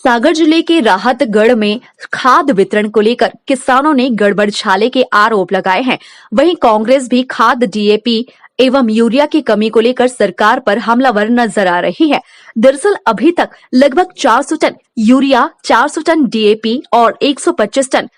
सागर जिले के राहतगढ़ में खाद वितरण को लेकर किसानों ने गड़बड़झाले के आरोप लगाए हैं। वहीं कांग्रेस भी खाद डीएपी एवं यूरिया की कमी को लेकर सरकार पर हमलावर नजर आ रही है। दरअसल अभी तक लगभग 400 टन यूरिया, 400 टन डीएपी और 125 टन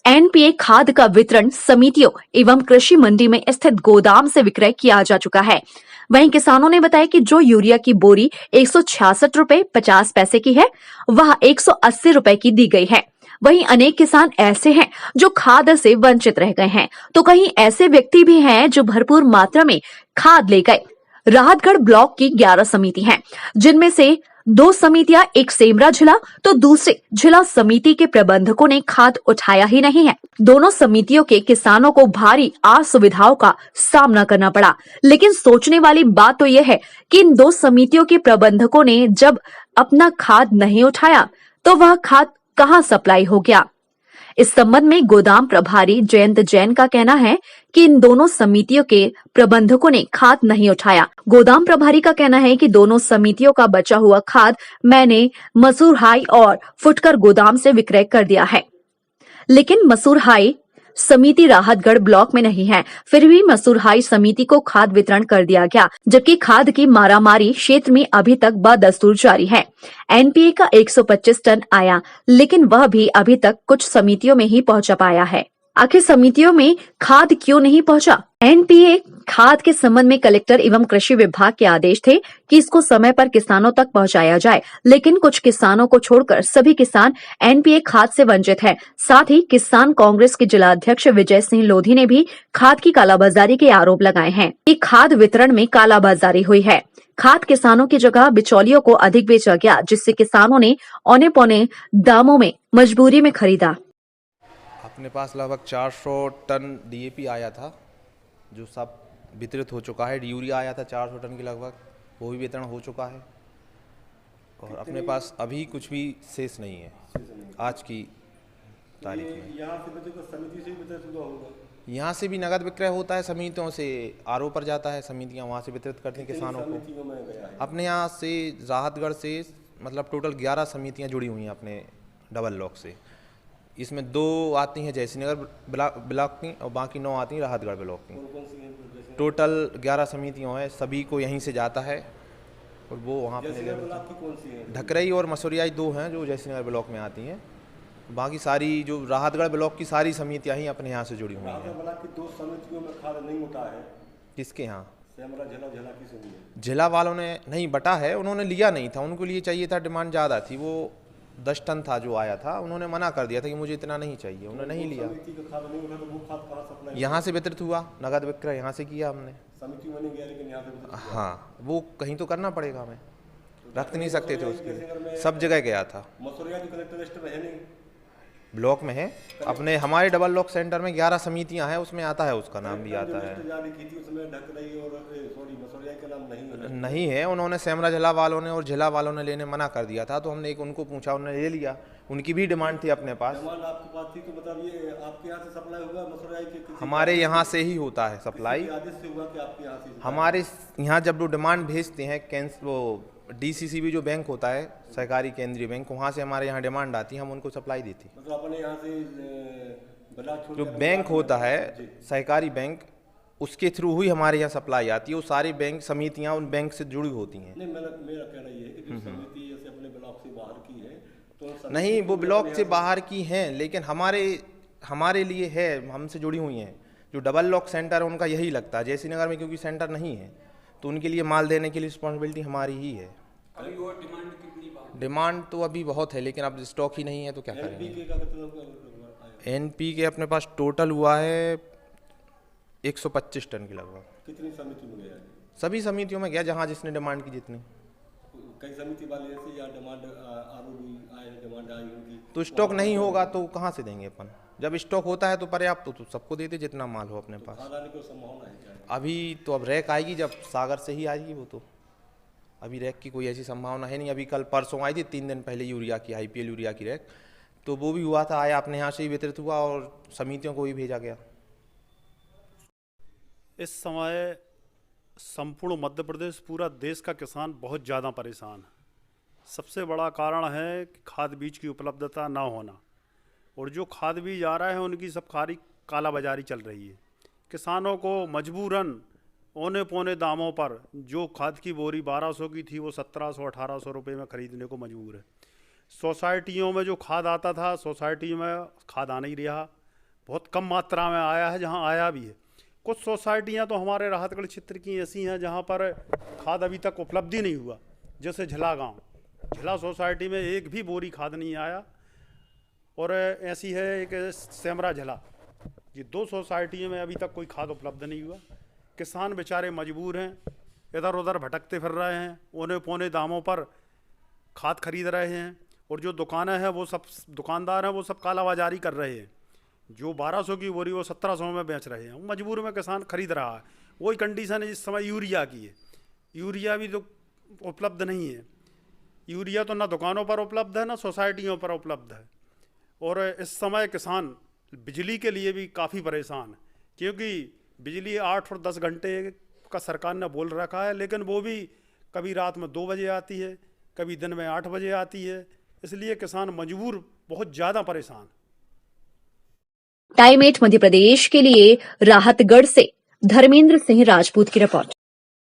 एनपीए खाद का वितरण समितियों एवं कृषि मंडी में स्थित गोदाम से विक्रय किया जा चुका है। वहीं किसानों ने बताया कि जो यूरिया की बोरी 166 रुपए 50 पैसे की है, वह 180 रुपए की दी गई है। वहीं अनेक किसान ऐसे हैं जो खाद से वंचित रह गए हैं, तो कहीं ऐसे व्यक्ति भी हैं जो भरपूर मात्रा में खाद ले गए। राहतगढ़ ब्लॉक की 11 समिति हैं, जिनमें से 2 समितियां, एक सेमरा जिला तो दूसरे जिला समिति के प्रबंधकों ने खाद उठाया ही नहीं है। दोनों समितियों के किसानों को भारी असुविधाओं का सामना करना पड़ा। लेकिन सोचने वाली बात तो यह है कि इन 2 समितियों के प्रबंधकों ने जब अपना खाद नहीं उठाया तो वह खाद कहां सप्लाई हो गया। इस संबंध में गोदाम प्रभारी जयंत जैन का कहना है कि इन दोनों समितियों के प्रबंधकों ने खाद नहीं उठाया। गोदाम प्रभारी का कहना है कि दोनों समितियों का बचा हुआ खाद मैंने मसूर हाई और फुटकर गोदाम से विक्रय कर दिया है, लेकिन मसूर हाई समिति राहतगढ़ ब्लॉक में नहीं है। फिर भी मसूर हाई समिति को खाद वितरण कर दिया गया, जबकि खाद की मारामारी क्षेत्र में अभी तक बदस्तूर जारी है। एनपीए का 125 टन आया, लेकिन वह भी अभी तक कुछ समितियों में ही पहुंच पाया है। आखिर समितियों में खाद क्यों नहीं पहुंचा? एनपीए खाद के संबंध में कलेक्टर एवं कृषि विभाग के आदेश थे कि इसको समय पर किसानों तक पहुंचाया जाए, लेकिन कुछ किसानों को छोड़कर सभी किसान एनपीए खाद से वंचित हैं। साथ ही किसान कांग्रेस के जिला अध्यक्ष विजय सिंह लोधी ने भी खाद की कालाबाजारी के आरोप लगाए हैं कि खाद वितरण में कालाबाजारी हुई है। खाद किसानों की जगह बिचौलियों को अधिक बेचा गया, जिससे किसानों ने औने पौने दामों में मजबूरी में खरीदा। अपने पास लगभग 400 टन डीएपी आया था, जो सब वितरित हो चुका है। यूरिया आया था 400 टन की लगभग, वो भी वितरण हो चुका है। और अपने पास अभी कुछ भी शेष नहीं है आज की तारीख में। यहाँ से भी नगद विक्रय होता है, समितियों से आरओ पर जाता है, समितियाँ वहाँ से वितरित करती हैं किसानों को। अपने यहाँ से राहतगढ़ से मतलब टोटल 11 समितियाँ जुड़ी हुई हैं अपने डबल लॉक से। इसमें 2 आती हैं जयश्रीनगर ब्लॉक की और बाकी 9 आती हैं राहतगढ़ ब्लॉक की। टोटल 11 समितियों हैं, सभी को यहीं से जाता है और वो वहाँ पे ढकरई और मसूरियाई 2 हैं जो जयश्रीनगर ब्लॉक में आती हैं। बाकी सारी जो राहतगढ़ ब्लॉक की सारी समितियाँ ही अपने यहाँ से जुड़ी हुई हैं। 2 समितियों में खाद नहीं होता है। किसके यहाँ? जिला की सुनिए। जिला वालों ने नहीं बटा है, उन्होंने लिया नहीं था, उनको लिए चाहिए था, डिमांड ज़्यादा थी। वो 10 टन था जो आया था, उन्होंने मना कर दिया था कि मुझे इतना नहीं चाहिए, उन्होंने नहीं लिया। यहाँ से वितरित हुआ, नगद विक्रय यहाँ से किया हमने। समिति में नहीं गया, लेकिन यहाँ से हाँ, वो कहीं तो करना पड़ेगा, हमें रख नहीं सकते थे उसके लिए, सब जगह गया था। मसूरिया की कलेक्टर लिस्ट में है नहीं, ब्लॉक में है। अपने हमारे डबल लॉक सेंटर में 11 समितियां हैं, उसमें आता है, उसका नाम भी आता है। नहीं है, उन्होंने सेमरा जिला वालों ने और जिला वालों ने लेने मना कर दिया था, तो हमने एक उनको पूछा, उन्होंने ले लिया। उनकी भी डिमांड थी अपने पास। आपके पास थी तो मतलब ये आपके यहाँ से सप्लाई होगा मसूरिया के? हमारे यहाँ से ही होता है सप्लाई। आदेश से हुआ कि आपके यहाँ से? हमारे यहाँ जब वो डिमांड भेजते हैं वो डीसीसीबी जो बैंक होता है, सहकारी केंद्रीय बैंक, वहाँ से हमारे यहाँ डिमांड आती है, हम उनको सप्लाई देते हैं। मतलब अपने यहाँ से जो बैंक होता है सहकारी बैंक, उसके थ्रू ही हमारे यहाँ सप्लाई आती है। वो सारे बैंक समितियाँ उन बैंक से जुड़ी होती हैं। नहीं, मेरा कहना ये है कि जो समिति जैसे अपने ब्लॉक से बाहर की है तो नहीं, वो ब्लॉक से बाहर की हैं, लेकिन हमारे लिए है, हमसे जुड़ी हुई हैं। जो डबल लॉक सेंटर है उनका यही लगता है। जयश्रीनगर में क्योंकि सेंटर नहीं है, तो उनके लिए माल देने के लिए रिस्पॉन्सिबिलिटी हमारी ही है। डिमांड तो अभी बहुत है, लेकिन अब स्टॉक ही नहीं है तो क्या करेंगे। एनपी के अपने पास टोटल हुआ है 125 टन की लगभग। कितनी समिति में गया? सभी समितियों में गया, जहाँ जिसने डिमांड की जितनी। कई समिति वाले ऐसे या डिमांड आई होगी तो स्टॉक नहीं होगा तो कहाँ से देंगे अपन? जब स्टॉक होता है तो पर्याप्त तो सबको देते जितना माल हो अपने पास। संभावना है अभी तो अब रैक आएगी, जब सागर से ही आएगी वो, तो अभी रैक की कोई ऐसी संभावना है नहीं। अभी कल परसों आई थी, 3 दिन पहले यूरिया की, आईपीएल यूरिया की रैक, तो वो भी हुआ था, आया अपने यहाँ से ही वितरित हुआ और समितियों को भी भेजा गया। इस समय संपूर्ण मध्य प्रदेश, पूरा देश का किसान बहुत ज़्यादा परेशान है। सबसे बड़ा कारण है कि खाद बीज की उपलब्धता ना होना, और जो खाद बीज आ रहा है उनकी सब खारी काला बाजारी चल रही है। किसानों को मजबूरन औने पौने दामों पर जो खाद की बोरी 1200 की थी वो 1700-1800 रुपये में ख़रीदने को मजबूर है। सोसाइटियों में जो खाद आता था, सोसाइटी में खाद आ नहीं रहा, बहुत कम मात्रा में आया है, जहाँ आया भी है। कुछ सोसाइटियाँ तो हमारे राहतगढ़ क्षेत्र की ऐसी हैं जहाँ पर खाद अभी तक उपलब्ध ही नहीं हुआ, जैसे झिला गांव, झिला सोसाइटी में एक भी बोरी खाद नहीं आया। और ऐसी है एक सेमरा झिला, ये 2 सोसाइटियों में अभी तक कोई खाद उपलब्ध नहीं हुआ। किसान बेचारे मजबूर हैं, इधर उधर भटकते फिर रहे हैं, औने पौने दामों पर खाद खरीद रहे हैं, और जो दुकानें हैं वो सब दुकानदार हैं वो सब कालाबाजारी कर रहे हैं। जो 1200 की बोरी वो 1700 में बेच रहे हैं, वो मजबूर में किसान खरीद रहा है। वही कंडीशन है इस समय यूरिया की है, यूरिया भी तो उपलब्ध नहीं है। यूरिया तो ना दुकानों पर उपलब्ध है ना सोसाइटियों पर उपलब्ध है। और इस समय किसान बिजली के लिए भी काफ़ी परेशान है, क्योंकि बिजली 8 और 10 घंटे का सरकार ने बोल रखा है, लेकिन वो भी कभी रात में 2 बजे आती है, कभी दिन में 8 बजे आती है। इसलिए किसान मजबूर बहुत ज़्यादा परेशान। टाइम 8 मध्य प्रदेश के लिए राहतगढ़ से धर्मेंद्र सिंह राजपूत की रिपोर्ट।